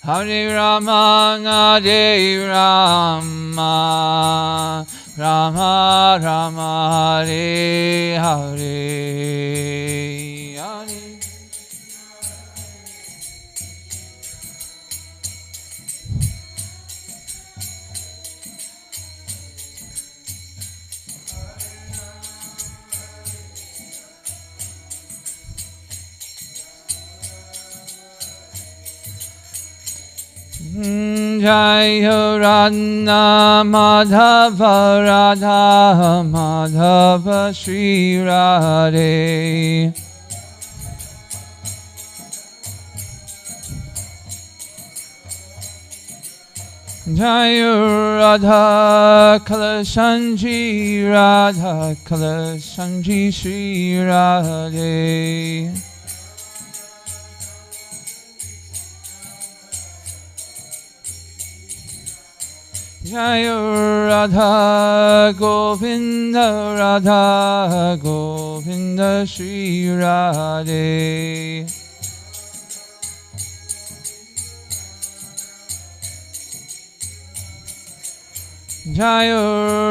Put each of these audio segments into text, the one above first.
Hare Rama, Hare Rama, Rama Rama, Hare Hare, Hare. Jaya Radha Madhava Radha Madhava Shri Radhe. Jaya Radha Kalashanji Radha Kalashanji Shri Radhe. Jaya Radha Govinda Radha Govinda Shri Radhe. Jaya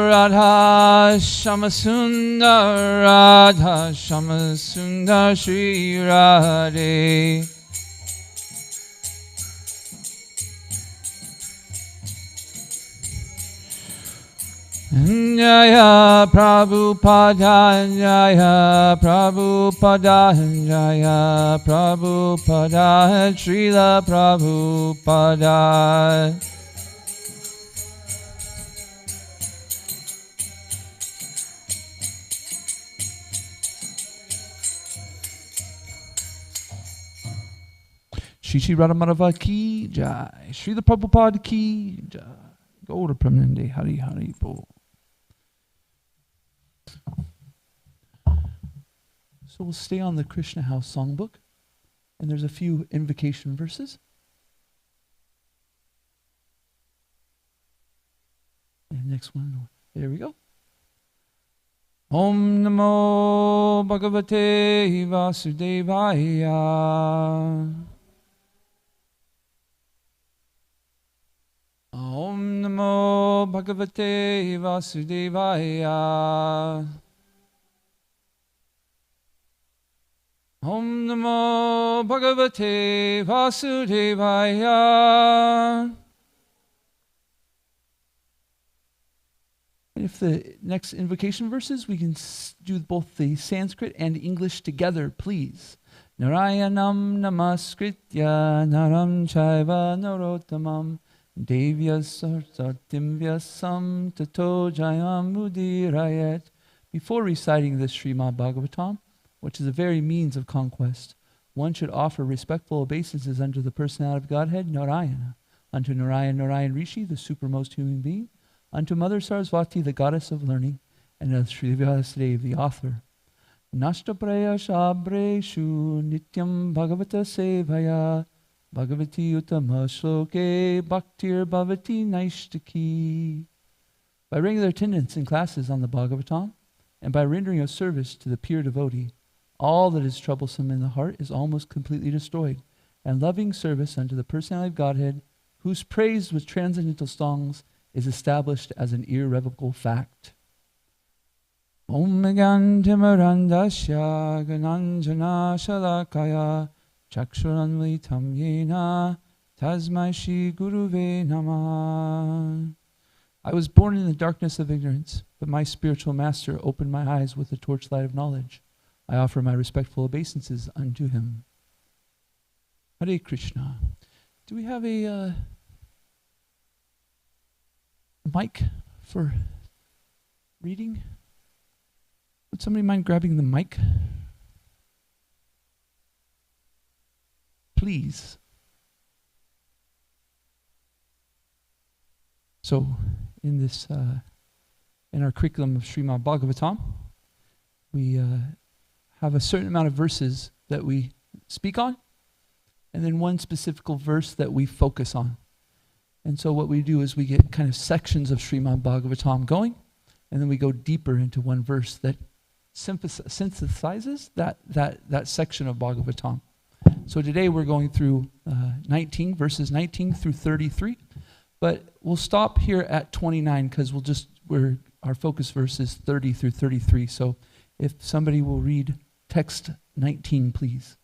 Radha Shamasundar Radha Shamasundar Shri Radhe. Jaya Prabhupada, Jaya Prabhupada, Jaya Prabhupada, Srila Prabhupada. Shri Shri Radhamadava ki jai, Srila Prabhupada ki jai. Go to Pramanande, Hari Hari Bo. So we'll stay on the Krishna House Songbook, and there's a few invocation verses. And next one, there we go. Om Namo Bhagavate Vasudevaya. Om Namo Bhagavate Vasudevaya. Om Namo Bhagavate Vasudevaya. And if the next invocation verses, we can do both the Sanskrit and English together, please. Narayanam namaskritya naram chaiva narottamam Devyas sarsatim vyasam tato jayam mudirayat. Before reciting this Srimad Bhagavatam, which is a very means of conquest, one should offer respectful obeisances unto the personality of Godhead, Narayana, unto Narayan Rishi, the supermost human being, unto Mother Sarasvati, the goddess of learning, and to Sri Vyasadeva, the author. Nashtapraya Shabreshu Nityam Bhagavata Sevaya Bhagavati Uttama Shloke Bhaktir Bhavati Naishtaki. By regular attendance in classes on the Bhagavatam, and by rendering a service to the pure devotee, all that is troublesome in the heart is almost completely destroyed, and loving service unto the personality of Godhead, whose praise with transcendental songs is established as an irrevocable fact. Om Gantimarandasya Gananjana Shalakaya Chakshuranvitam Yena Tasmai Shri Guruve Namah. I was born in the darkness of ignorance, but my spiritual master opened my eyes with the torchlight of knowledge. I offer my respectful obeisances unto him. Hare Krishna. Do we have a mic for reading? Would somebody mind grabbing the mic? Please. So, in this, in our curriculum of Srimad Bhagavatam, we have a certain amount of verses that we speak on, and then one specific verse that we focus on. And so what we do is we get kind of sections of Srimad Bhagavatam going, and then we go deeper into one verse that synthesizes that section of Bhagavatam. So today we're going through 19, verses 19 through 33. But we'll stop here at 29 because our focus verse is 30 through 33. So if somebody will read text 19, please.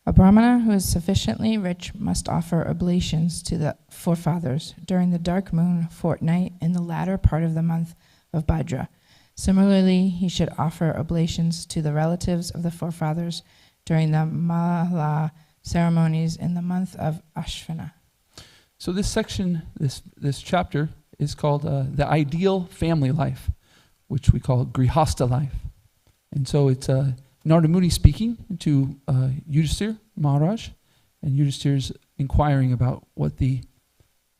A brahmana who is sufficiently rich must offer oblations to the forefathers during the dark moon fortnight in the latter part of the month of Bhadra. Similarly, he should offer oblations to the relatives of the forefathers during the Mala ceremonies in the month of Ashvina. So this section, this chapter, is called the ideal family life, which we call grihasta life. And so it's Narada Muni speaking to Yudhisthira Maharaj, and Yudhisthira's inquiring about what the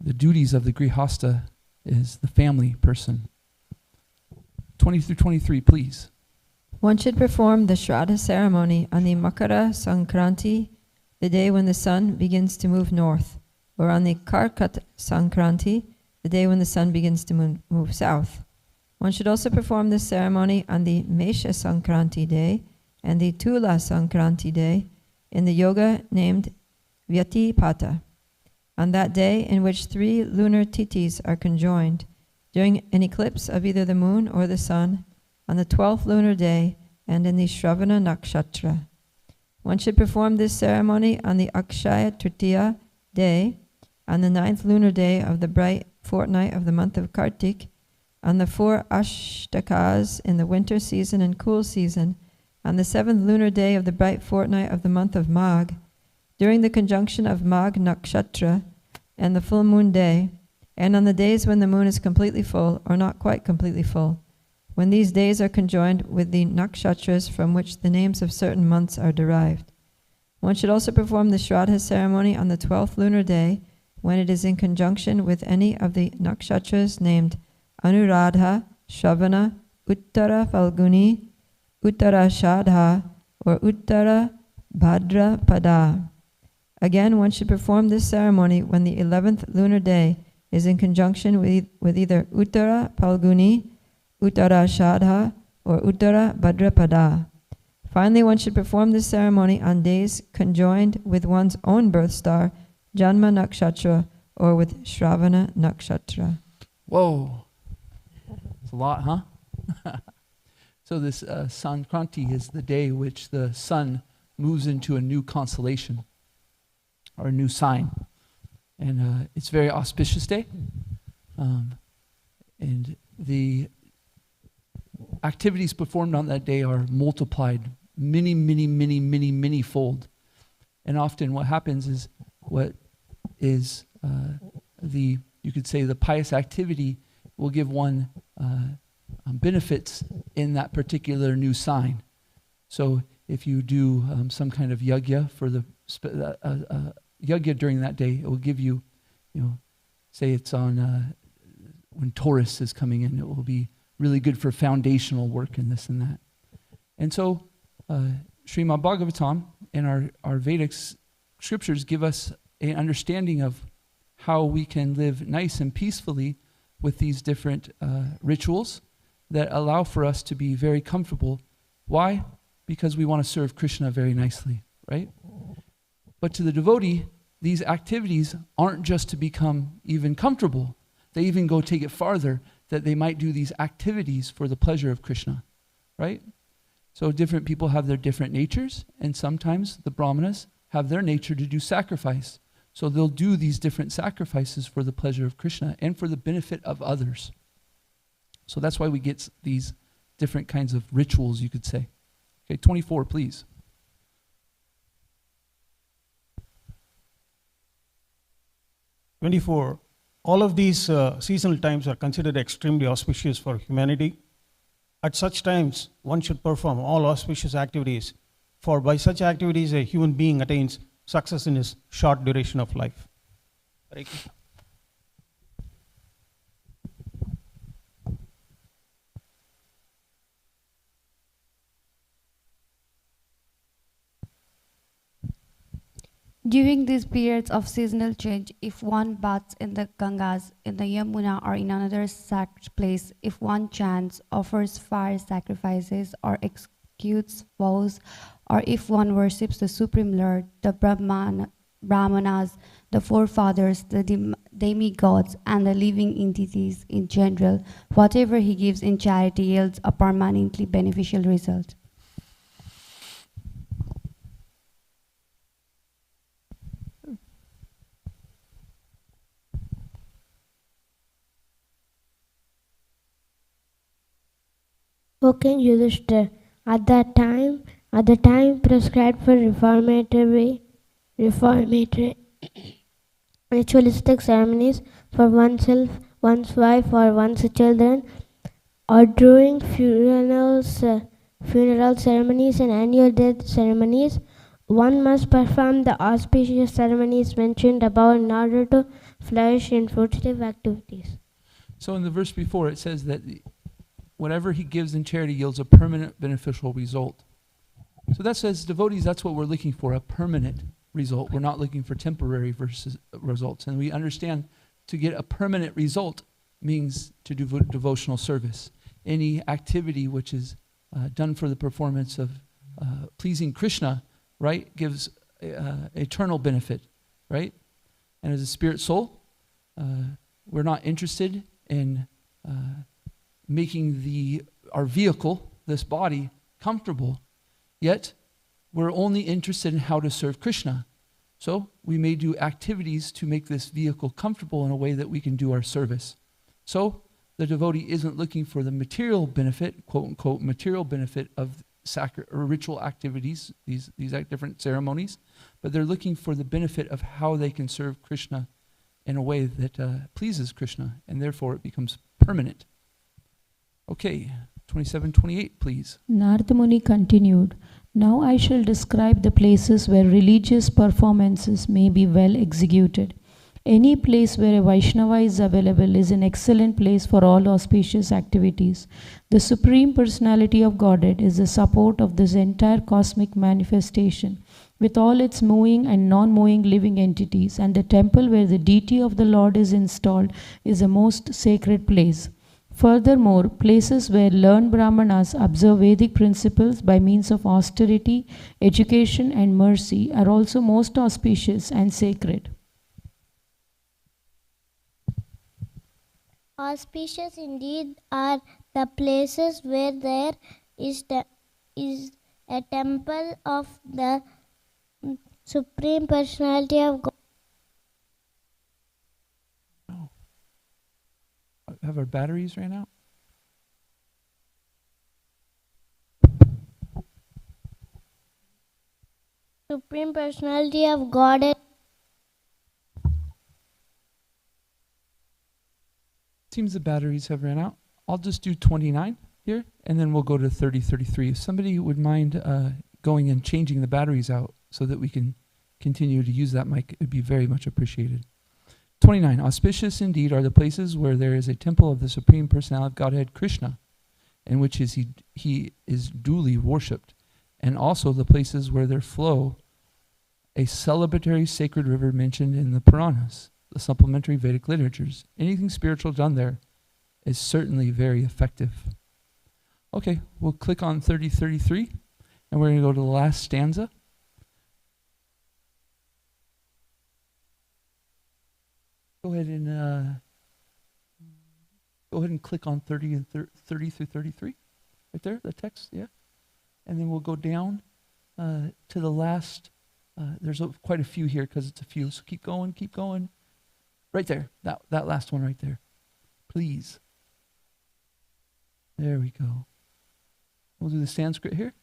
duties of the grihasta is, the family person. 20 through 23, please. One should perform the Shraddha ceremony on the Makara Sankranti, the day when the sun begins to move north, or on the Karkat Sankranti, the day when the sun begins to move south. One should also perform this ceremony on the Mesha Sankranti day and the Tula Sankranti day in the yoga named Vyatipata. On that day in which 3 lunar tithis are conjoined, during an eclipse of either the moon or the sun, on the 12th lunar day, and in the Shravana Nakshatra. One should perform this ceremony on the Akshaya Tritiya day, on the 9th lunar day of the bright fortnight of the month of Kartik, on the 4 Ashtakas in the winter season and cool season, on the 7th lunar day of the bright fortnight of the month of Magh, during the conjunction of Magh Nakshatra and the full moon day, and on the days when the moon is completely full or not quite completely full, when these days are conjoined with the nakshatras from which the names of certain months are derived. One should also perform the Shraddha ceremony on the 12th lunar day, when it is in conjunction with any of the nakshatras named Anuradha, Shravana, Uttara Falguni, Uttara Shadha, or Uttara Bhadra Pada. Again, one should perform this ceremony when the 11th lunar day is in conjunction with either Uttara Palguni, Uttara Shadha, or Uttara Bhadrapada. Finally, one should perform this ceremony on days conjoined with one's own birth star, Janma Nakshatra, or with Shravana Nakshatra. Whoa. It's a lot, huh? So this Sankranti is the day which the sun moves into a new constellation, or a new sign. And it's a very auspicious day. And the activities performed on that day are multiplied many fold. And often what happens is you could say the pious activity will give one benefits in that particular new sign. So if you do some kind of yajna for the yajna during that day, it will give you, say it's on when Taurus is coming in, it will be really good for foundational work and this and that. And so Srimad Bhagavatam and our Vedic scriptures give us an understanding of how we can live nice and peacefully with these different rituals that allow for us to be very comfortable. Why? Because we want to serve Krishna very nicely, right? But to the devotee, these activities aren't just to become even comfortable. They even go take it farther, that they might do these activities for the pleasure of Krishna, right? So different people have their different natures, and sometimes the brahmanas have their nature to do sacrifice. So they'll do these different sacrifices for the pleasure of Krishna and for the benefit of others. So that's why we get these different kinds of rituals, you could say. Okay, 24, please. All of these seasonal times are considered extremely auspicious for humanity. At such times, one should perform all auspicious activities, for by such activities a human being attains success in his short duration of life. During these periods of seasonal change, if one baths in the Gangas, in the Yamuna, or in another sacred place, if one chants, offers fire sacrifices, or executes vows, or if one worships the Supreme Lord, the Brahmanas, the forefathers, the demigods, and the living entities in general, whatever he gives in charity yields a permanently beneficial result. O King Yudhishthira, at the time prescribed for reformatory ritualistic ceremonies for oneself, one's wife, or one's children, or during funeral ceremonies and annual death ceremonies, one must perform the auspicious ceremonies mentioned above in order to flourish in fruitive activities. So in the verse before, it says that whatever he gives in charity yields a permanent beneficial result. So that says, devotees, that's what we're looking for, a permanent result. We're not looking for temporary results. And we understand to get a permanent result means to do devotional service. Any activity which is done for the performance of pleasing Krishna, right, gives eternal benefit, right? And as a spirit soul, we're not interested in making our vehicle, this body, comfortable. Yet, we're only interested in how to serve Krishna. So, we may do activities to make this vehicle comfortable in a way that we can do our service. So, the devotee isn't looking for the material benefit, quote unquote, material benefit of or ritual activities, these different ceremonies, but they're looking for the benefit of how they can serve Krishna in a way that pleases Krishna, and therefore it becomes permanent. Okay, 27-28, please. Narada Muni continued, "Now I shall describe the places where religious performances may be well executed. Any place where a Vaishnava is available is an excellent place for all auspicious activities. The Supreme Personality of Godhead is the support of this entire cosmic manifestation, with all its moving and non-moving living entities, and the temple where the deity of the Lord is installed is a most sacred place. Furthermore, places where learned Brahmanas observe Vedic principles by means of austerity, education, and mercy are also most auspicious and sacred." Auspicious indeed are the places where there is a temple of the Supreme Personality of God. Have our batteries ran out? Supreme Personality of God. Seems the batteries have ran out. I'll just do 29 here, and then we'll go to 30-33. If somebody would mind going and changing the batteries out so that we can continue to use that mic, it would be very much appreciated. 29. Auspicious indeed are the places where there is a temple of the Supreme Personality of Godhead, Krishna, in which he is duly worshipped, and also the places where there flow a celebratory sacred river mentioned in the Puranas, the supplementary Vedic literatures. Anything spiritual done there is certainly very effective. Okay, we'll click on 30-33, and we're going to go to the last stanza. Go ahead and click on 30 through 33, right there, the text, yeah. And then we'll go down to the last. There's quite a few here because it's a few. So keep going. Right there, that last one right there, please. There we go. We'll do the Sanskrit here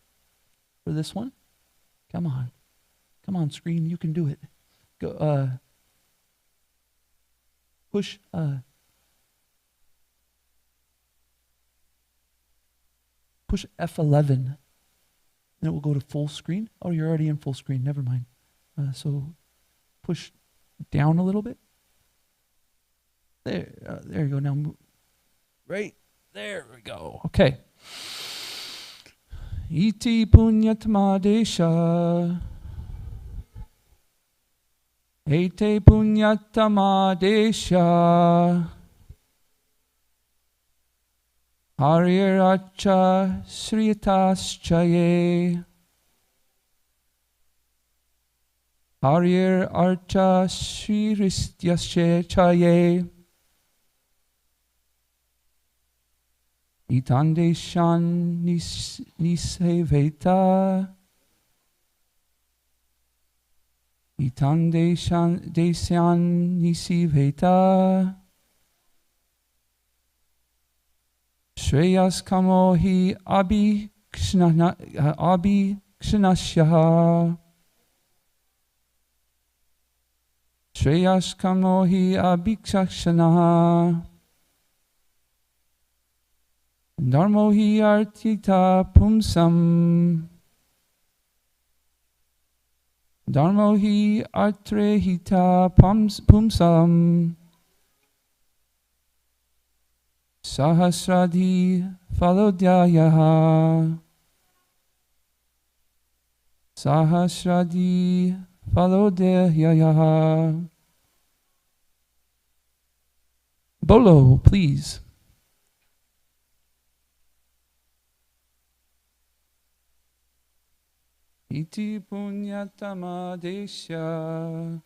for this one. Come on, screen, you can do it. Go. Push F11, and it will go to full screen. Oh, you're already in full screen. Never mind. So push down a little bit. There you go. Now, right there we go. Okay. Iti punyatma desha Ete punyatama desha Hariraccha sritaschaye Harir archa sriristyasche chaye Itandeshan niseveta Itandeshan nisiveta Shreyas kamo hi abhikshanasyaha Shreyas kamo hi abhikshashanaha Dharmo hi artita pumsam Dharmo hi atrehita pumsam Sahasradhi Falodyayaha Sahasradhi Falodyayaha Bolo, please. Iti punyatama desha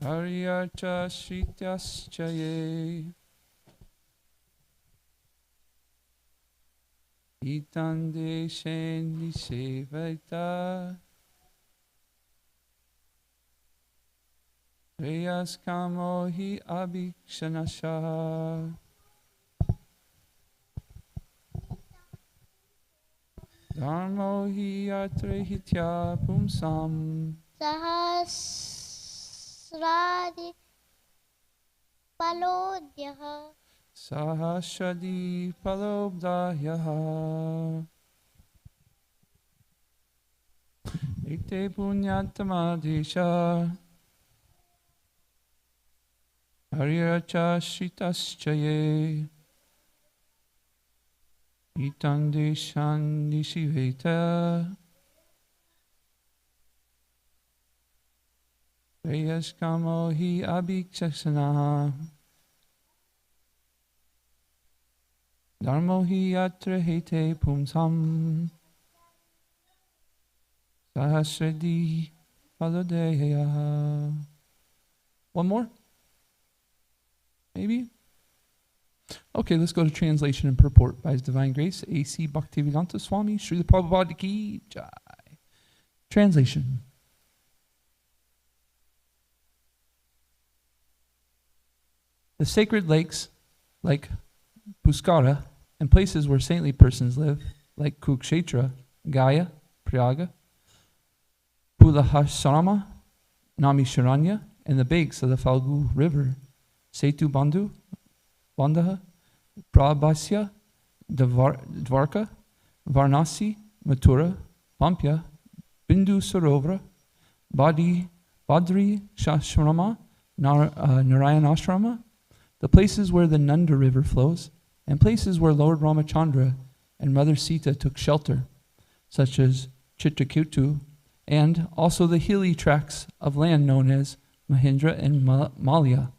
Haryarcha shritaschaye Itande shendi sevata Reyas kamo hi abhikshanasha Dharmo hi atrehitya pumsam Sahasradi Palodyaha Sahasradi palobdayaha Ete punyatama desha Haryaracha shritaschaye Itandeshan nisiveta Reyashkamo hi abhikshasana Dharmo hi atra hete pumsam Sahasradi palodeya. One more? Maybe? Okay, let's go to translation and purport by His Divine Grace, A.C. Bhaktivedanta Swami, Srila Prabhupada Ki Jai. Translation. The sacred lakes, like Puskara, and places where saintly persons live, like Kukshetra, Gaya, Prayaga, Pulahasrama, Namisharanya, and the banks of the Falgu River, Setu Bandhu, Bandaha, Prabhasya, Dvarka, Varanasi, Mathura, Pampya, Bindu Sarovara, Badri Shashrama, Narayanashrama, the places where the Nanda River flows, and places where Lord Ramachandra and Mother Sita took shelter, such as Chitrakutu, and also the hilly tracts of land known as Mahindra and Malya.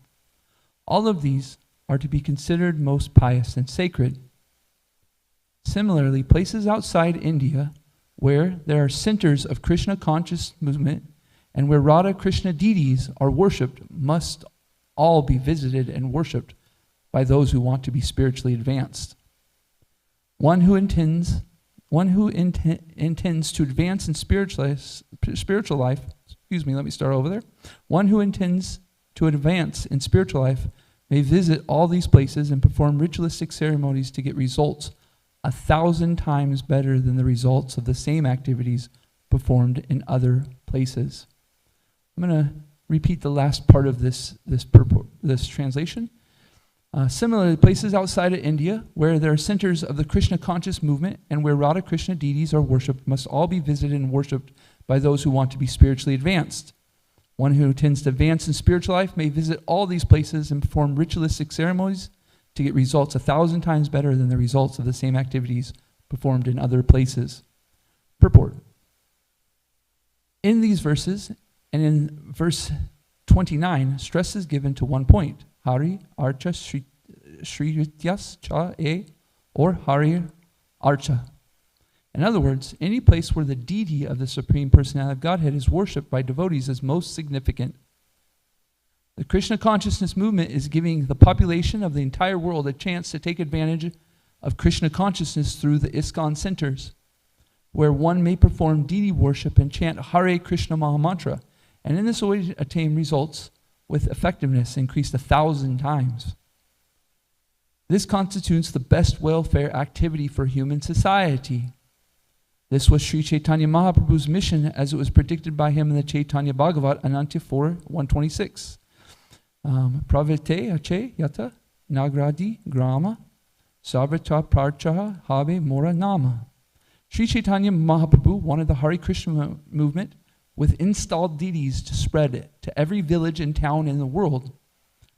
All of these are to be considered most pious and sacred. Similarly, places outside India where there are centers of Krishna conscious movement and where Radha Krishna deities are worshipped must all be visited and worshipped by those who want to be spiritually advanced. One who intends to advance in spiritual life, One who intends to advance in spiritual life may visit all these places and perform ritualistic ceremonies to get results 1,000 times better than the results of the same activities performed in other places. I'm going to repeat the last part of this translation. Similarly, places outside of India where there are centers of the Krishna conscious movement and where Radha Krishna deities are worshipped must all be visited and worshipped by those who want to be spiritually advanced. One who intends to advance in spiritual life may visit all these places and perform ritualistic ceremonies to get results 1,000 times better than the results of the same activities performed in other places. Purport. In these verses, and in verse 29, stress is given to one point. Hari Archa Shrityas Cha E, or Hari Archa. In other words, any place where the deity of the Supreme Personality of Godhead is worshipped by devotees is most significant. The Krishna consciousness movement is giving the population of the entire world a chance to take advantage of Krishna consciousness through the ISKCON centers, where one may perform deity worship and chant Hare Krishna Mahamantra, and in this way attain results with effectiveness increased 1,000 times. This constitutes the best welfare activity for human society. This was Sri Chaitanya Mahaprabhu's mission as it was predicted by him in the Chaitanya Bhagavat, Anantya 4:126. Pravite ache yata nagradi grama savrata prarchaha habe mora nama. Sri Chaitanya Mahaprabhu wanted the Hare Krishna movement with installed deities to spread it to every village and town in the world,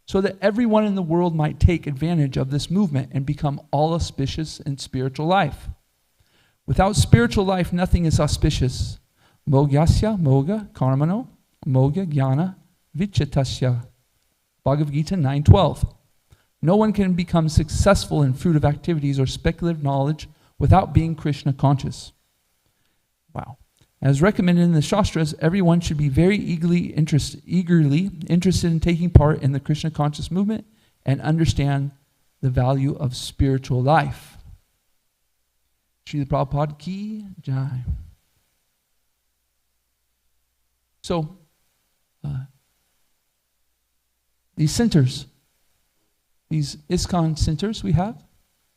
so that everyone in the world might take advantage of this movement and become all auspicious in spiritual life. Without spiritual life, nothing is auspicious. Mogyasya moga karmano moga jnana vichitasya. Bhagavad Gita 9:12. No one can become successful in fruitive activities or speculative knowledge without being Krishna conscious. Wow. As recommended in the Shastras, everyone should be very eagerly interested in taking part in the Krishna conscious movement and understand the value of spiritual life. Srila Prabhupada ki jai. So, these centers, these ISKCON centers we have,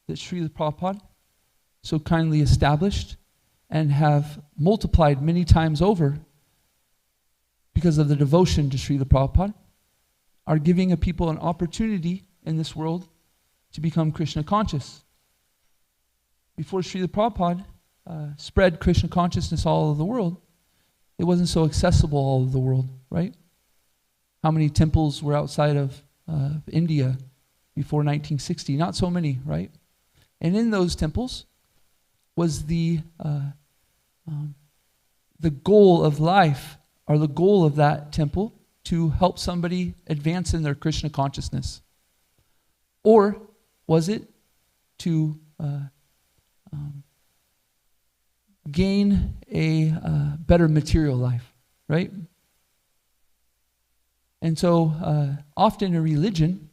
that Srila Prabhupada so kindly established and have multiplied many times over because of the devotion to Srila Prabhupada, are giving a people an opportunity in this world to become Krishna conscious. Before Srila Prabhupada spread Krishna consciousness all over the world, it wasn't so accessible all over the world, right? How many temples were outside of India before 1960? Not so many, right? And in those temples was the goal of life, or the goal of that temple, to help somebody advance in their Krishna consciousness? Or was it to gain a better material life, right? And so often in religion,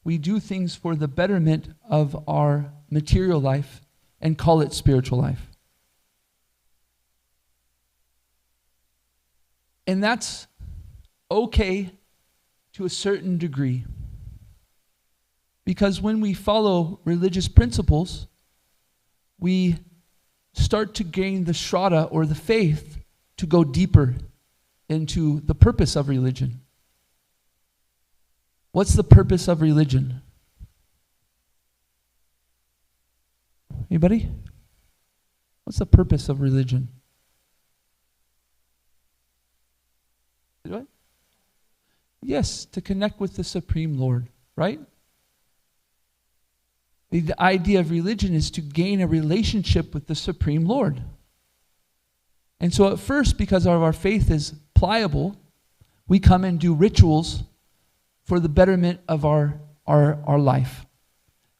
we do things for the betterment of our material life and call it spiritual life. And that's okay to a certain degree. Because when we follow religious principles, we start to gain the shraddha, or the faith, to go deeper into the purpose of religion. What's the purpose of religion? Anybody? What's the purpose of religion? What? Yes, to connect with the Supreme Lord, right? The idea of religion is to gain a relationship with the Supreme Lord. And so at first, because our faith is pliable, we come and do rituals for the betterment of our life.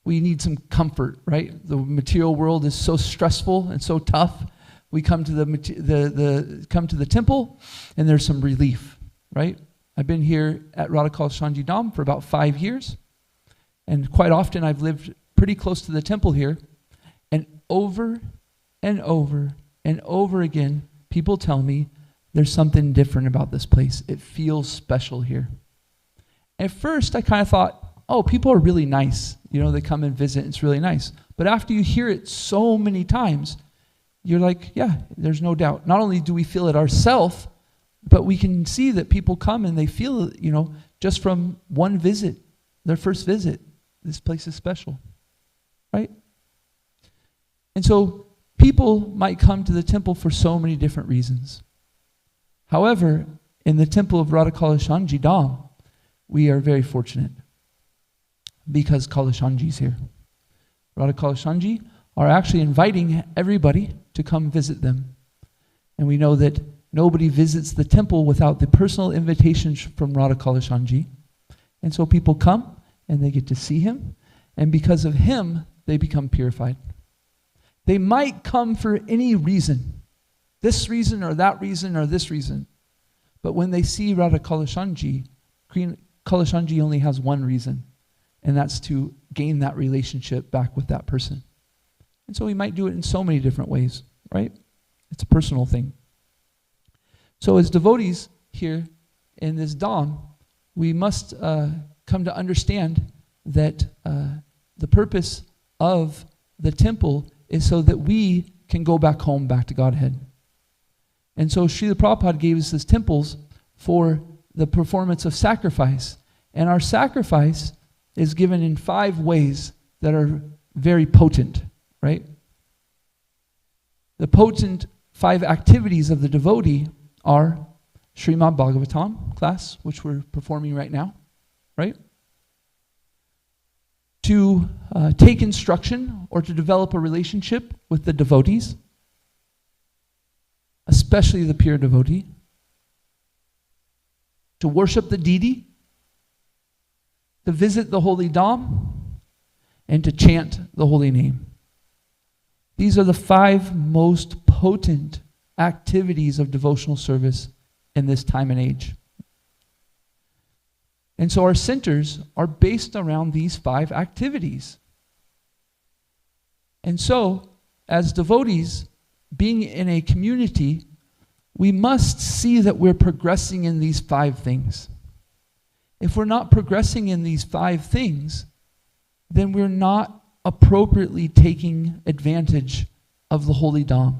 We need some comfort, right? The material world is so stressful and so tough. We come to the temple, and there's some relief, right? I've been here at Radha Kalashanji Dham for about 5 years, and quite often I've lived pretty close to the temple here, and over and over and over again, people tell me there's something different about this place. It feels special here. At first, I kind of thought, oh, people are really nice. You know, they come and visit, it's really nice. But after you hear it so many times, you're like, yeah, there's no doubt. Not only do we feel it ourselves, but we can see that people come and they feel it, you know, just from one visit, their first visit. This place is special, right? And so people might come to the temple for so many different reasons. However, in the temple of Radha Kalashanji Dham, we are very fortunate because Kalashanji's here. Radha Kalashanji are actually inviting everybody to come visit them. And we know that nobody visits the temple without the personal invitation from Radha Kalashanji. And so people come and they get to see him. And because of him, they become purified. They might come for any reason. This reason or that reason or this reason. But when they see Radha Kalashanji, Kalashanji only has one reason. And that's to gain that relationship back with that person. And so we might do it in so many different ways, right? It's a personal thing. So as devotees here in this Dham, we must come to understand that the purpose of the temple is so that we can go back home, back to Godhead. And so Srila Prabhupada gave us these temples for the performance of sacrifice. And our sacrifice is given in 5 ways that are very potent, right? The potent 5 activities of the devotee are Srimad Bhagavatam class, which we're performing right now, right? To take instruction or to develop a relationship with the devotees, especially the pure devotee. To worship the deity, to visit the holy Dham, and to chant the holy name. These are the 5 most potent activities of devotional service in this time and age. And so our centers are based around these 5 activities. And so, as devotees, being in a community, we must see that we're progressing in these 5 things. If we're not progressing in these 5 things, then we're not appropriately taking advantage of the holy Dham.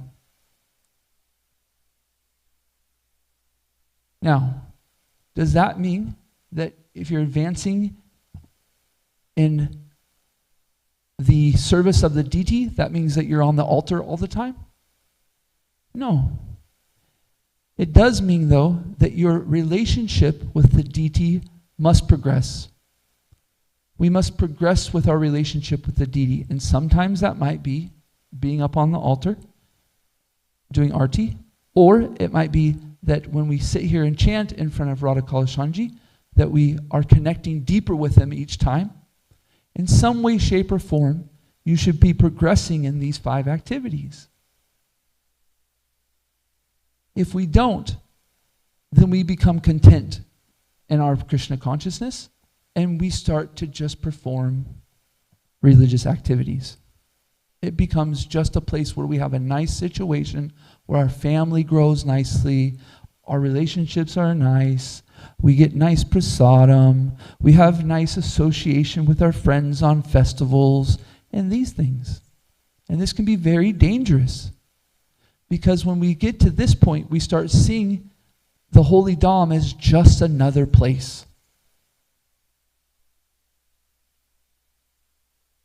Now, does that mean that if you're advancing in the service of the deity, that means that you're on the altar all the time? No. It does mean, though, that your relationship with the deity must progress. We must progress with our relationship with the deity. And sometimes that might be being up on the altar, doing arti, or it might be that when we sit here and chant in front of Radha Kalashanji, that we are connecting deeper with him each time. In some way, shape, or form, you should be progressing in these 5 activities. If we don't, then we become content in our Krishna consciousness, and we start to just perform religious activities. It becomes just a place where we have a nice situation, where our family grows nicely, our relationships are nice, we get nice prasadam, we have nice association with our friends on festivals, and these things. And this can be very dangerous, because when we get to this point, we start seeing the holy Dham as just another place.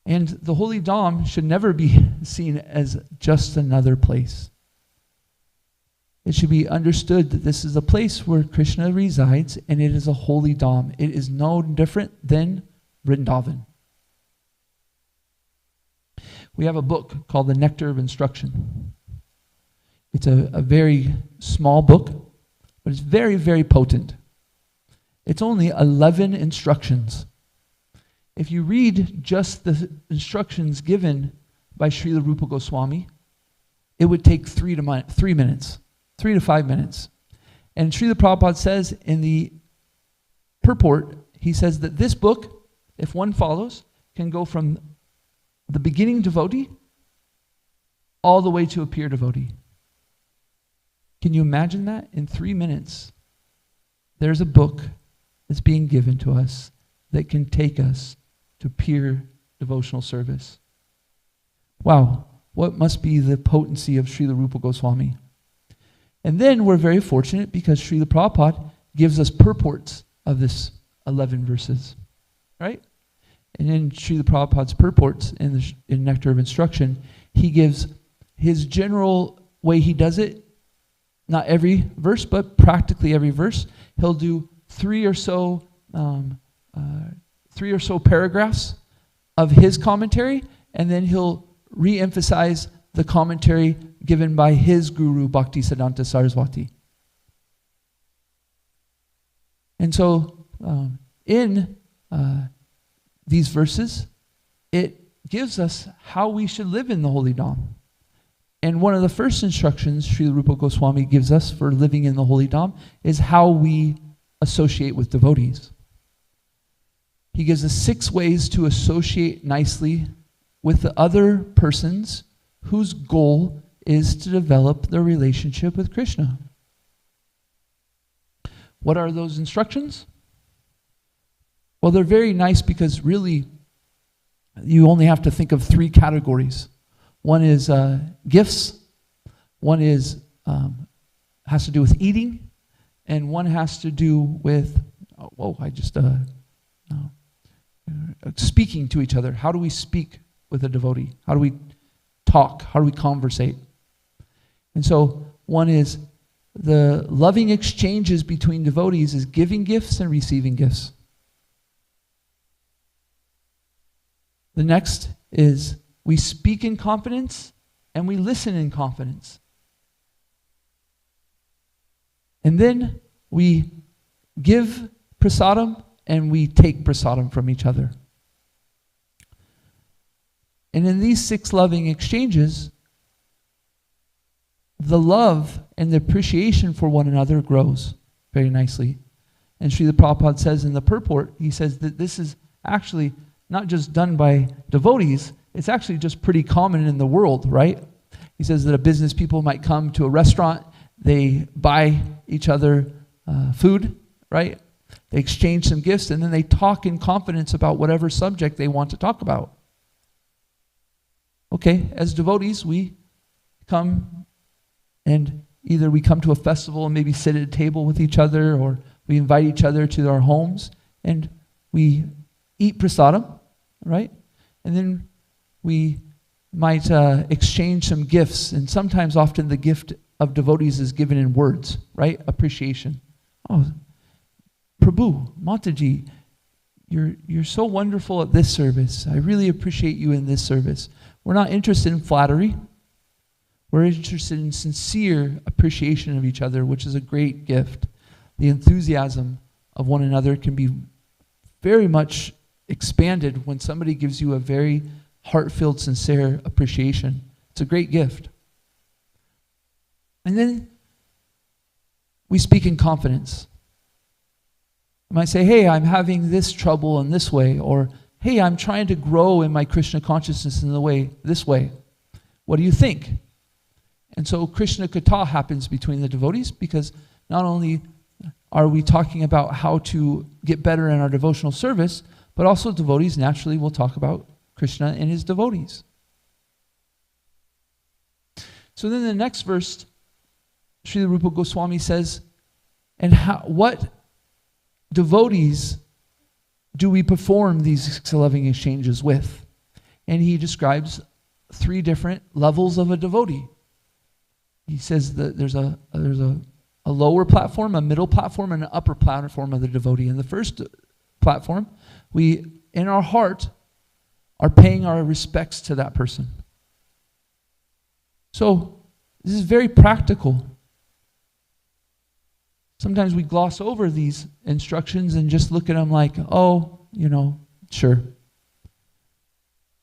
And the holy Dham should never be seen as just another place. It should be understood that this is a place where Krishna resides, and it is a holy Dham. It is no different than Vrindavan. We have a book called The Nectar of Instruction. It's a very small book, but it's very, very potent. It's only 11 instructions. If you read just the instructions given by Srila Rupa Goswami, it would take 3 minutes, 3 to 5 minutes. And Srila Prabhupada says in the purport, he says that this book, if one follows, can go from the beginning devotee all the way to a pure devotee. Can you imagine that? In 3 minutes, there's a book that's being given to us that can take us to pure devotional service. Wow, what must be the potency of Srila Rupa Goswami? And then we're very fortunate because Srila Prabhupada gives us purports of this 11 verses, right? And in Srila Prabhupada's purports in Nectar of Instruction, he gives his general way he does it. Not every verse, but practically every verse. He'll do 3 or so paragraphs of his commentary, and then he'll re-emphasize the commentary given by his guru, Bhaktisiddhanta Saraswati. And so in these verses, it gives us how we should live in the Holy Dham. And one of the first instructions Srila Rupa Goswami gives us for living in the Holy Dham is how we associate with devotees. He gives us 6 ways to associate nicely with the other persons whose goal is to develop their relationship with Krishna. What are those instructions? Well, they're very nice because really you only have to think of 3 categories. One is gifts, one is has to do with eating, and one has to do with speaking to each other. How do we speak with a devotee? How do we talk? How do we conversate? And so one is the loving exchanges between devotees is giving gifts and receiving gifts. The next is we speak in confidence and we listen in confidence. And then we give prasadam and we take prasadam from each other. And in these 6 loving exchanges, the love and the appreciation for one another grows very nicely. And Srila Prabhupada says in the purport, he says that this is actually not just done by devotees, it's actually just pretty common in the world, right? He says that a business people might come to a restaurant, they buy each other food, right? They exchange some gifts, and then they talk in confidence about whatever subject they want to talk about. Okay, as devotees, we come and either we come to a festival and maybe sit at a table with each other, or we invite each other to our homes and we eat prasadam, right? And then we might exchange some gifts, and sometimes often the gift of devotees is given in words, right? Appreciation. Oh, Prabhu, Mataji, you're so wonderful at this service. I really appreciate you in this service. We're not interested in flattery. We're interested in sincere appreciation of each other, which is a great gift. The enthusiasm of one another can be very much expanded when somebody gives you a very heart-filled, sincere appreciation. It's a great gift. And then we speak in confidence. You might say, hey, I'm having this trouble in this way, or hey, I'm trying to grow in my Krishna consciousness in this way. What do you think? And so Krishna Katha happens between the devotees, because not only are we talking about how to get better in our devotional service, but also devotees naturally will talk about Krishna and his devotees. So then the next verse, Srila Rupa Goswami says, and what devotees do we perform these loving exchanges with? And he describes 3 different levels of a devotee. He says that there's a lower platform, a middle platform, and an upper platform of the devotee. In the first platform, we, in our heart, are paying our respects to that person. So this is very practical. Sometimes we gloss over these instructions and just look at them like, oh, sure.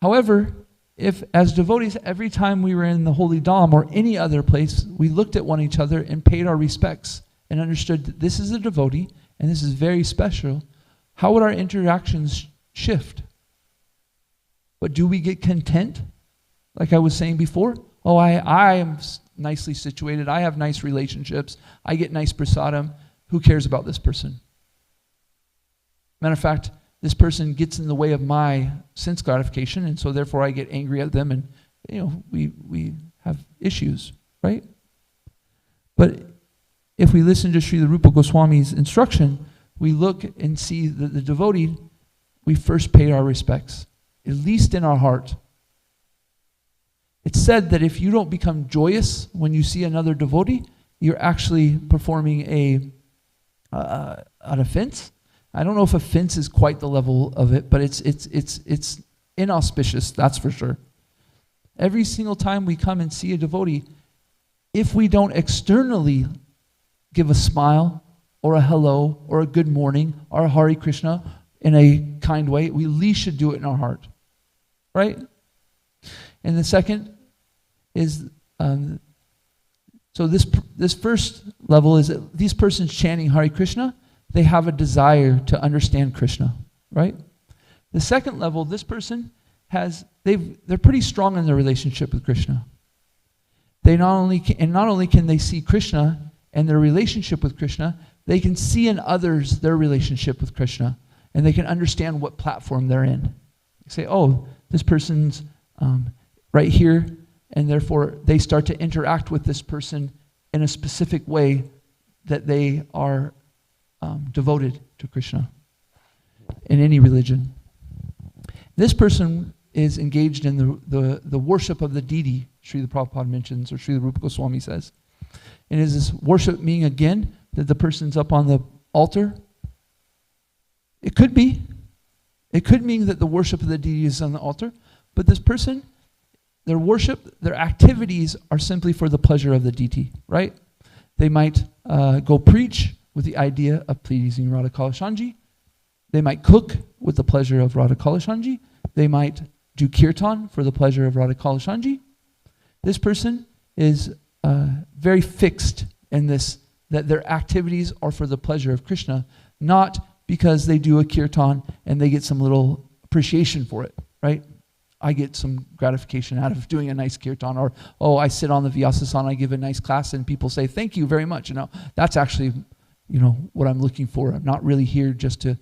However, if as devotees, every time we were in the Holy Dham or any other place, we looked at one another and paid our respects and understood that this is a devotee and this is very special, how would our interactions shift? But do we get content? Like I was saying before, oh, I am nicely situated, I have nice relationships, I get nice prasadam, who cares about this person? Matter of fact, this person gets in the way of my sense gratification, and so therefore I get angry at them, and we have issues, right? But if we listen to Srila Rupa Goswami's instruction, we look and see that the devotee, we first pay our respects, at least in our heart. It's said that if you don't become joyous when you see another devotee, you're actually performing an offense. I don't know if offense is quite the level of it, but it's inauspicious, that's for sure. Every single time we come and see a devotee, if we don't externally give a smile or a hello or a good morning or a Hare Krishna in a kind way, we at least should do it in our heart. Right? And the second is, so this first level is that these persons chanting Hare Krishna, they have a desire to understand Krishna, right? The second level, this person they're pretty strong in their relationship with Krishna. Not only can they see Krishna and their relationship with Krishna, they can see in others their relationship with Krishna, and they can understand what platform they're in. They say, oh, this person's right here, and therefore they start to interact with this person in a specific way that they are devoted to Krishna in any religion. This person is engaged in the worship of the deity, Srila Prabhupada mentions, or Srila Rupa Goswami says. And is this worship meaning, again, that the person's up on the altar? It could be. It could mean that the worship of the deity is on the altar, but this person, their worship, their activities are simply for the pleasure of the deity, right? They might go preach with the idea of pleasing Radha Kalashanji. They might cook with the pleasure of Radha Kalashanji. They might do kirtan for the pleasure of Radha Kalashanji. This person is very fixed in this, that their activities are for the pleasure of Krishna, not because they do a kirtan and they get some little appreciation for it, right? I get some gratification out of doing a nice kirtan, or, oh, I sit on the Vyasasana, I give a nice class, and people say, thank you very much. That's actually, what I'm looking for. I'm not really here just to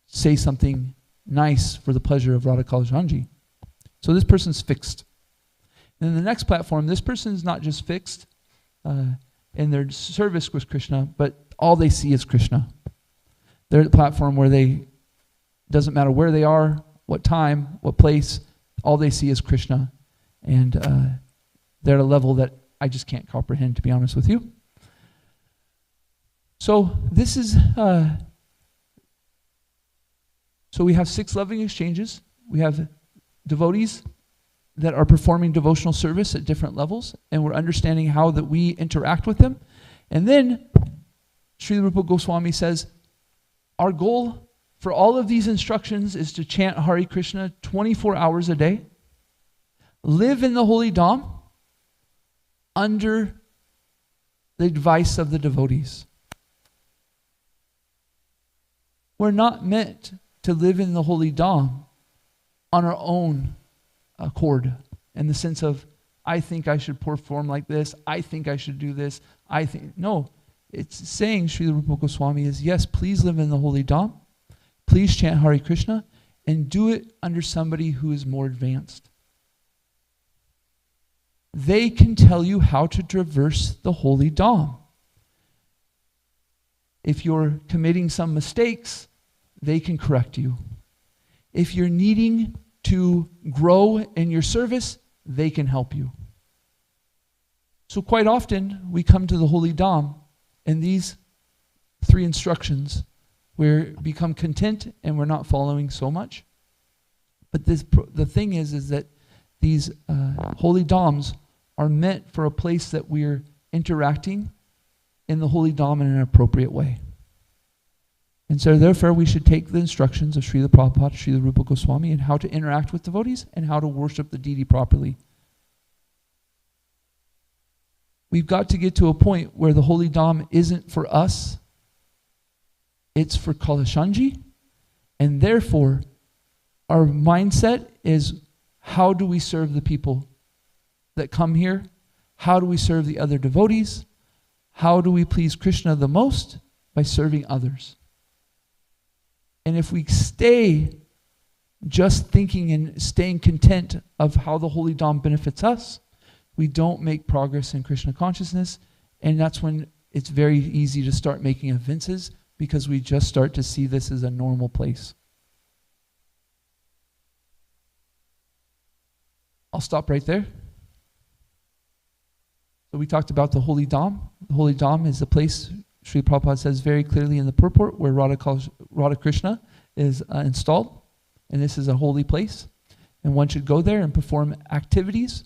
say something nice for the pleasure of Radha Kalashanji. So this person's fixed. And then the next platform, this person is not just fixed in their service with Krishna, but all they see is Krishna. They're at the platform where doesn't matter where they are, what time, what place, all they see is Krishna. And they're at a level that I just can't comprehend, to be honest with you. So this is, so we have 6 loving exchanges. We have devotees that are performing devotional service at different levels, and we're understanding how that we interact with them. And then Srila Rupa Goswami says, our goal for all of these instructions is to chant Hare Krishna 24 hours a day, live in the holy Dham under the advice of the devotees. We're not meant to live in the holy Dham on our own accord, in the sense of, I think I should perform like this, I think I should do this, no. It's saying, Srila Rupa Goswami is, yes, please live in the holy Dham, please chant Hare Krishna, and do it under somebody who is more advanced. They can tell you how to traverse the holy Dham. If you're committing some mistakes, they can correct you. If you're needing to grow in your service, they can help you. So quite often, we come to the holy Dham, and these 3 instructions, we become content and we're not following so much. But the thing is that these holy Dhams are meant for a place that we're interacting in the holy Dham in an appropriate way. And so therefore we should take the instructions of Srila Prabhupada, Srila Rupa Goswami, and how to interact with devotees and how to worship the deity properly. We've got to get to a point where the holy Dham isn't for us, it's for Kalashanji, and therefore our mindset is, how do we serve the people that come here? How do we serve the other devotees? How do we please Krishna the most? By serving others. And if we stay just thinking and staying content of how the holy Dham benefits us, we don't make progress in Krishna consciousness, and that's when it's very easy to start making offenses, because we just start to see this as a normal place. I'll stop right there. So we talked about the holy Dham. The holy Dham is the place, Sri Prabhupada says very clearly in the purport, where Radha Krishna is installed. And this is a holy place. And one should go there and perform activities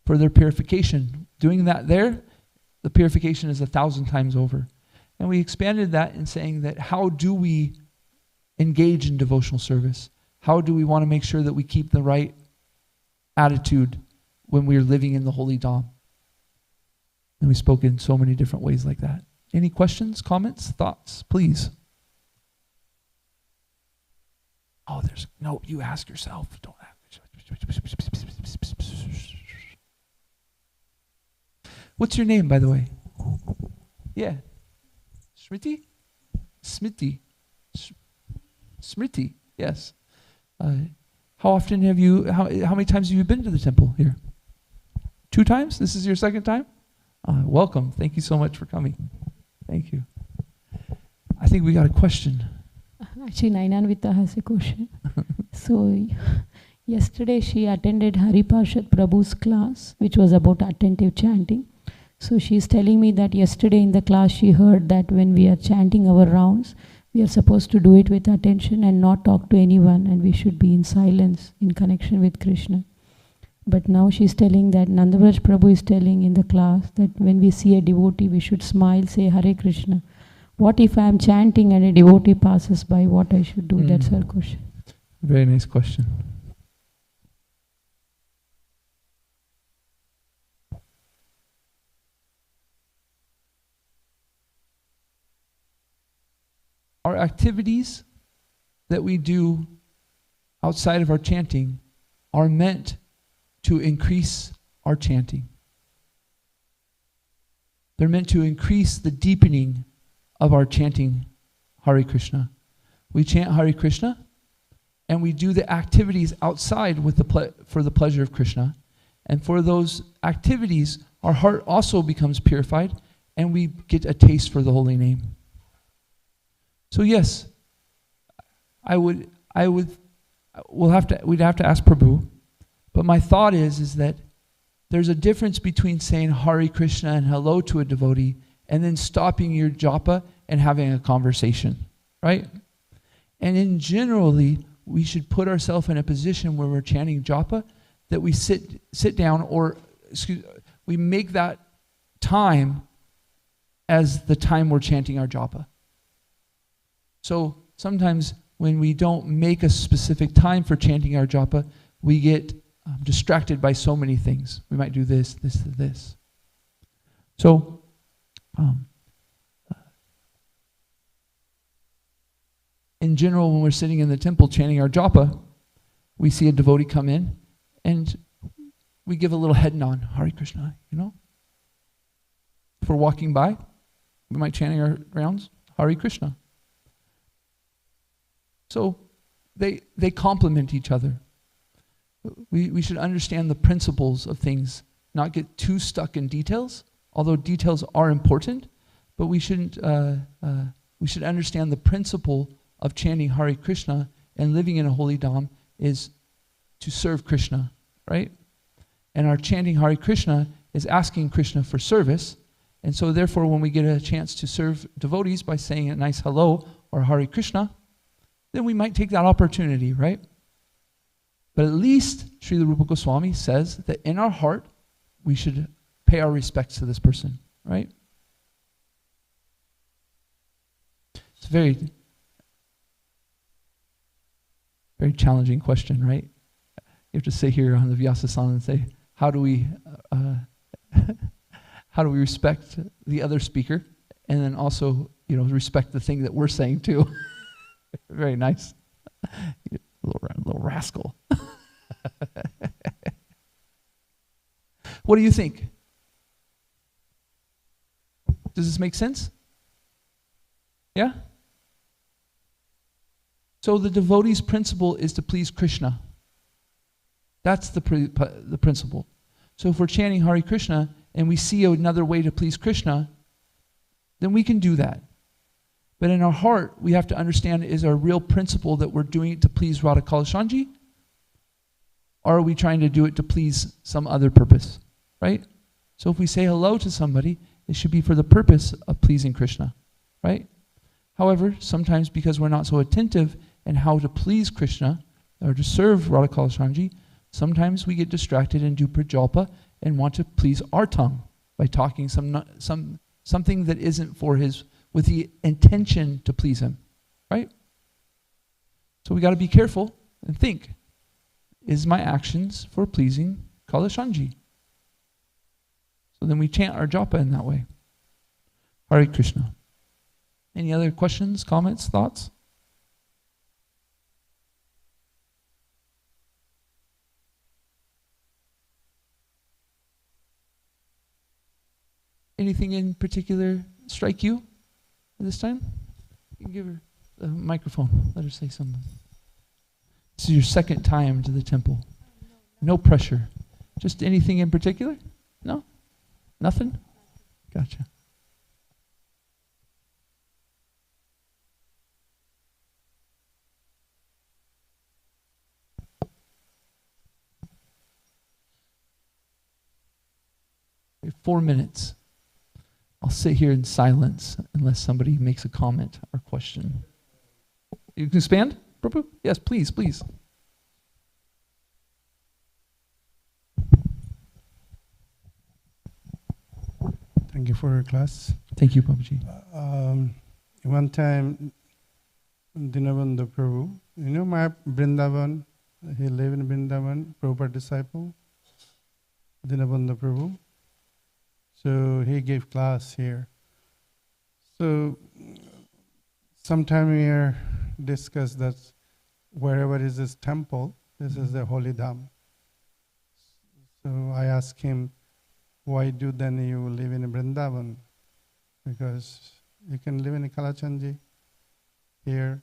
for their purification. Doing that there, the purification is 1,000 times over. And we expanded that in saying that how do we engage in devotional service? How do we want to make sure that we keep the right attitude when we are living in the Holy Dham? And we spoke in so many different ways like that. Any questions, comments, thoughts, please? Oh, no, you ask yourself. Don't ask. What's your name, by the way? Yeah. Smriti? Smriti. Smriti, yes. How often have you, how many times have you been to the temple here? 2 times? This is your 2nd time? Welcome. Thank you so much for coming. Thank you. I think we got a question. Actually, Nainanvita has a question. So, yesterday she attended Hari Parshad Prabhu's class, which was about attentive chanting. So she's telling me that yesterday in the class she heard that when we are chanting our rounds, we are supposed to do it with attention and not talk to anyone, and we should be in silence in connection with Krishna. But now she's telling that Nandavraj Prabhu is telling in the class that when we see a devotee, we should smile, say Hare Krishna. What if I am chanting and a devotee passes by? What I should do? That's her question. Very nice question. Our activities that we do outside of our chanting are meant to increase our chanting. They're meant to increase the deepening of our chanting Hare Krishna. We chant Hare Krishna and we do the activities outside with for the pleasure of Krishna. And for those activities, our heart also becomes purified and we get a taste for the holy name. So yes, we'd have to ask Prabhu, but my thought is that there's a difference between saying Hare Krishna and hello to a devotee and then stopping your japa and having a conversation, right? And in generally, we should put ourselves in a position where we're chanting japa, that we sit down, or we make that time as the time we're chanting our japa. So sometimes when we don't make a specific time for chanting our japa, we get distracted by so many things. We might do this, this, this. So, in general, when we're sitting in the temple chanting our japa, we see a devotee come in and we give a little head nod, Hare Krishna, you know? If we're walking by, we might chanting our rounds, Hare Krishna. So they complement each other. We should understand the principles of things, not get too stuck in details, although details are important, but we shouldn't. We should understand the principle of chanting Hare Krishna and living in a holy dham is to serve Krishna, right? And our chanting Hare Krishna is asking Krishna for service, and so therefore when we get a chance to serve devotees by saying a nice hello or Hare Krishna, then we might take that opportunity, right? But at least Srila Rupa Goswami says that in our heart, we should pay our respects to this person, right? It's a very, very challenging question, right? You have to sit here on the Vyasasana and say, how do we respect the other speaker, and then also, respect the thing that we're saying too. Very nice. Little rascal. What do you think? Does this make sense? Yeah? So the devotee's principle is to please Krishna. That's the principle. So if we're chanting Hare Krishna and we see another way to please Krishna, then we can do that. But in our heart, we have to understand, is our real principle that we're doing it to please Radha Kalashanji? Or are we trying to do it to please some other purpose, right? So if we say hello to somebody, it should be for the purpose of pleasing Krishna, right? However, sometimes because we're not so attentive in how to please Krishna or to serve Radha Kalashanji, sometimes we get distracted and do prajalpa and want to please our tongue by talking something that isn't for his, with the intention to please him, right? So we got to be careful and think, is my actions for pleasing Kalashanji? So then we chant our japa in that way. Hare Krishna. Any other questions, comments, thoughts? Anything in particular strike you at this time? You can give her the microphone. Let her say something. This is your second time to the temple. No pressure. Just anything in particular? No? Nothing? Gotcha. We have 4 minutes. I'll sit here in silence unless somebody makes a comment or question. You can expand, Prabhu? Yes, please, please. Thank you for your class. Thank you, Prabhuji. One time, Dinabandhu Prabhu, you know my Vrindavan, he lived in Vrindavan, Prabhupada disciple, Dinabandhu Prabhu. So he gave class here. So sometime we are discuss that wherever is this temple, this is the holy dham. So I asked him, why do then you live in Vrindavan? Because you can live in Kalachanji here.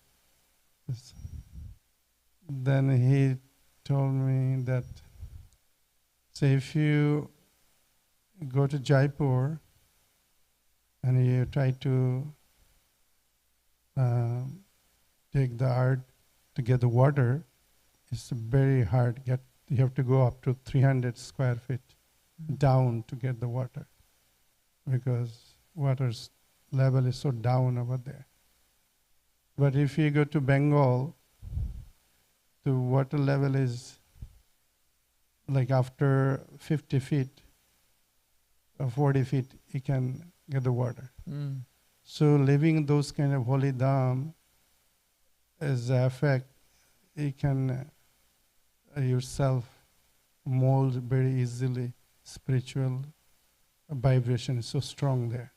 Then he told me that, say if you go to Jaipur and you try to take the art to get the water, it's very hard. You have to go up to 300 square feet down to get the water because water's level is so down over there. But if you go to Bengal, the water level is like after 50 feet or 40 feet, you can get the water. So living in those kind of holy dham is the effect. You can yourself mold very easily. Spiritual vibration is so strong there.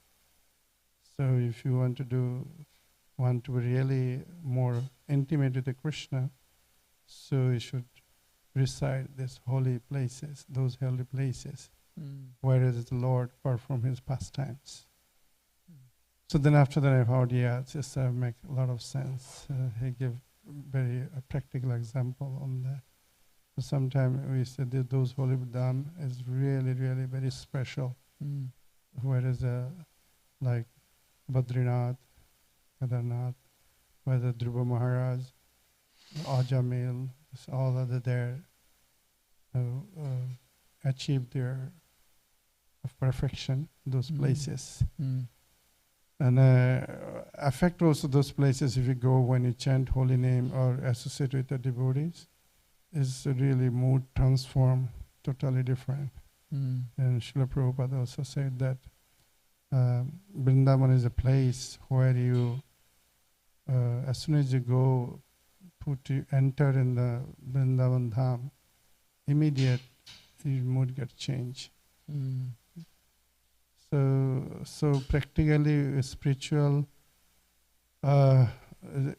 So if you want to be really more intimate with the Krishna, so you should reside these holy places, those holy places, where the Lord perform his pastimes. So then after that I thought, yeah, it just make a lot of sense. He gave very practical example on that. So sometimes we said that those holy dham is really, really very special. Whereas like Badrinath, Kedarnath, whether Dhruva Maharaj, Ajamil, all other there achieved their perfection, those places. And affect also those places if you go when you chant holy name or associate with the devotees, is really mood transform, totally different. And Srila Prabhupada also said that Vrindavan is a place where you, as soon as you go, enter in the Vrindavan Dham, immediate your mood gets changed. So practically spiritual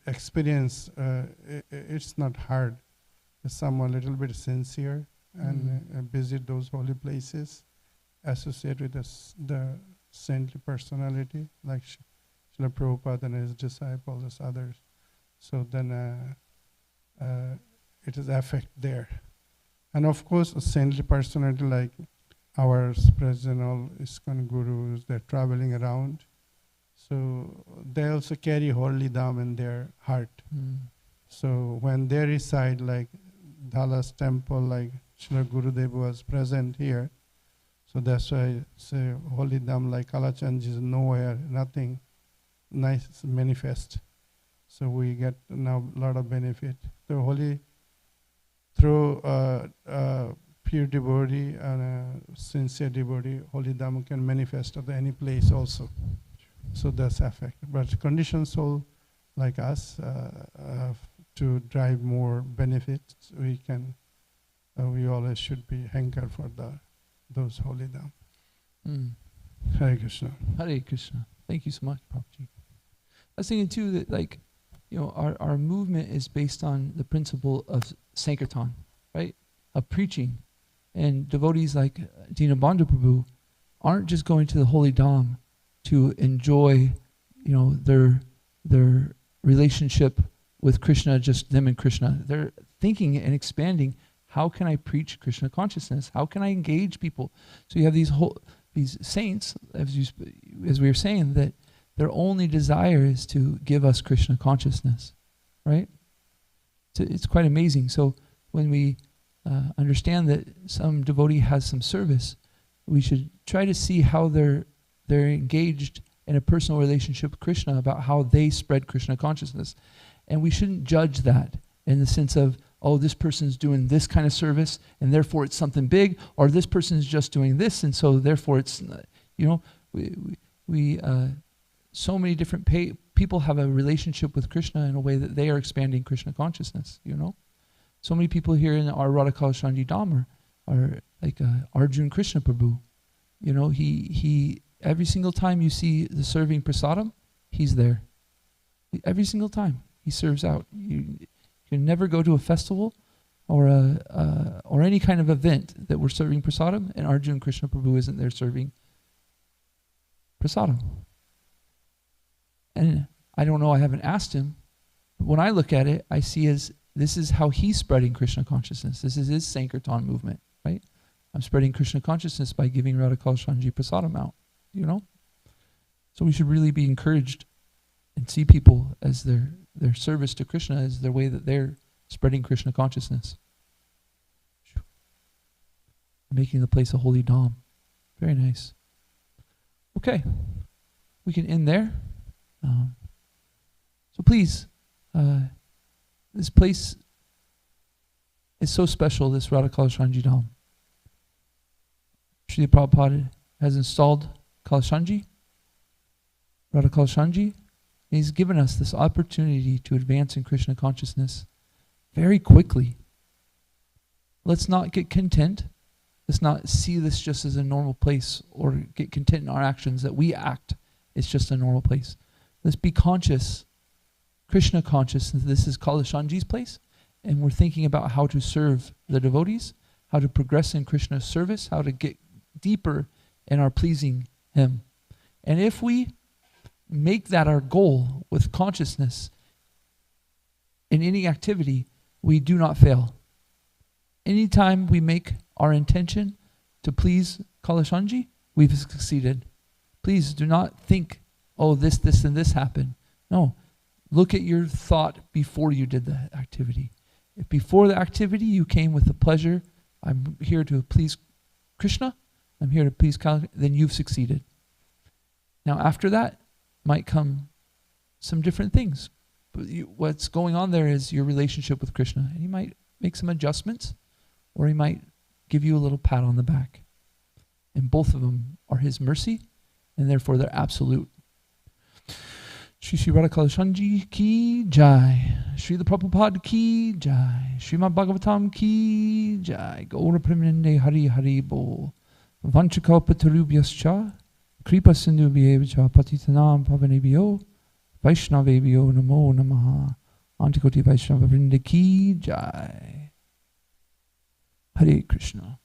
experience, it's not hard. If someone a little bit sincere and visit those holy places, associate with the saintly personality like Srila Prabhupada and his disciples, as others. So then it is effect there. And of course, a saintly personality like our present all ISKCON gurus, they're traveling around. So they also carry holy dham in their heart. So when they reside, like Dallas temple, like Srila Gurudev was present here, so that's why I say holy dham like Kalachanji is nowhere, nothing nice manifest. So we get now a lot of benefit. The holy, through pure devotee and a sincere devotee, holy Dhamma can manifest at any place also. So that's effect. But conditioned soul like us, to drive more benefits, we always should be hanker for those holy Dhamma. Hare Krishna. Hare Krishna. Thank you so much, Prabhuji. I was thinking too that our movement is based on the principle of Sankirtan, right? Of preaching. And devotees like Dinabandhu Prabhu aren't just going to the holy Dham to enjoy, their relationship with Krishna, just them and Krishna. They're thinking and expanding, how can I preach Krishna consciousness? How can I engage people? So you have these saints, as we were saying, that their only desire is to give us Krishna consciousness, right? So it's quite amazing. So when we understand that some devotee has some service, we should try to see how they're engaged in a personal relationship with Krishna, about how they spread Krishna consciousness. And we shouldn't judge that in the sense of, oh, this person's doing this kind of service and therefore it's something big, or this person's just doing this and so therefore it's, so many different people have a relationship with Krishna in a way that they are expanding Krishna consciousness, So many people here in our Radha Kalashanji Dham are like Arjun Krishna Prabhu. He every single time you see the serving prasadam, he's there. Every single time he serves out. You can never go to a festival or any kind of event that we're serving prasadam and Arjun Krishna Prabhu isn't there serving prasadam. And I don't know, I haven't asked him, but when I look at it, I see this is how he's spreading Krishna consciousness. This is his Sankirtan movement, right? I'm spreading Krishna consciousness by giving Radha Kalashanji prasadam out, So we should really be encouraged and see people as their service to Krishna as their way that they're spreading Krishna consciousness. Making the place a holy Dham. Very nice. Okay, we can end there. So please, this place is so special, this Radha Kalashanji Dham. Srila Prabhupada has installed Kalashanji, Radha Kalashanji, and he's given us this opportunity to advance in Krishna consciousness very quickly. Let's not get content. Let's not see this just as a normal place or get content in our actions that we act. It's just a normal place. Let's be conscious, Krishna conscious, that this is Kalashanji's place, and we're thinking about how to serve the devotees, how to progress in Krishna's service, how to get deeper in our pleasing Him. And if we make that our goal with consciousness in any activity, we do not fail. Anytime we make our intention to please Kalashanji, we've succeeded. Please do not think, oh, this, and this happened. No. Look at your thought before you did the activity. If before the activity you came with the pleasure, I'm here to please Krishna, I'm here to please Kalashanji, then you've succeeded. Now after that might come some different things. But what's going on there is your relationship with Krishna. And He might make some adjustments, or He might give you a little pat on the back. And both of them are His mercy, and therefore they're absolute. Shri Radha Kalashanji ki jai. Srila Prabhupada ki jai. Srimad Bhagavatam ki jai. Gaura Premanande Hari Hari Bol. Vanchakalpatarubhyascha. Kripa Sindhubhyeva Patitanam Pavanebhyo. Vaishnavebhyo Namo Namaha. Antikoti Vaishnava Vrinda ki jai. Hare Krishna.